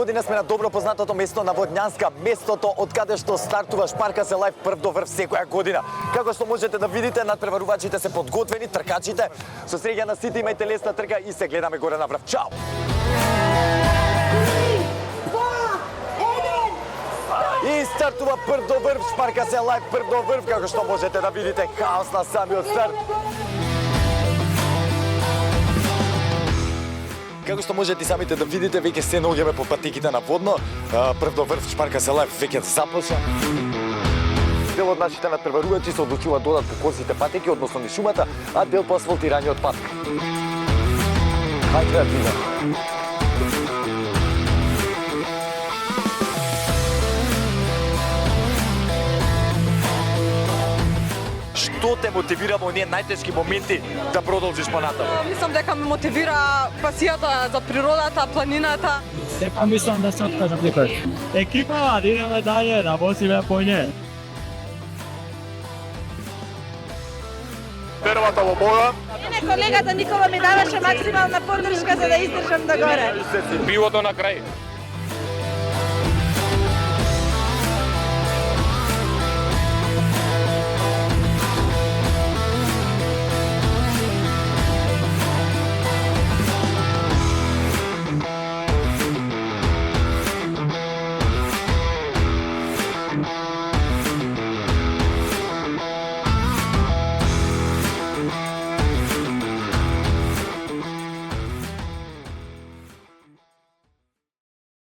година сме на добро познатото место на Водњанска, местото од каде што стартува Шпарка се лајв прв до врв секоја година. Како што можете да видите, надпреварувачите се подготвени, тркачите. Со среќа на сите имајте лесна трка и се гледаме горе на врв. Чао! И стартува прв до врв, Шпарка се лајв прв до врв, како што можете да видите, хаос на самиот старт. Како што можете и самите да видите, веќе се наоѓаме по патеките на водно. Прв до врв, Шпарка се лајв веќе започна. Дел од нашите надпреварувачи се одлучува додат по косите патеки, односно низ шумата, а дел по асфалтираниот пат. Хајде да видиме. Што те мотивира во оние најтешки моменти да продолжиш понатаму? Мислам дека ме мотивира пасијата за природата, планината. Дека мислам да се откажам никој. Екипа, да идеме дале, да возиме по не. Првата во боја. Мене колегата Никола ми даваше максимална поддршка за да издржам до горе. Пивото на крај.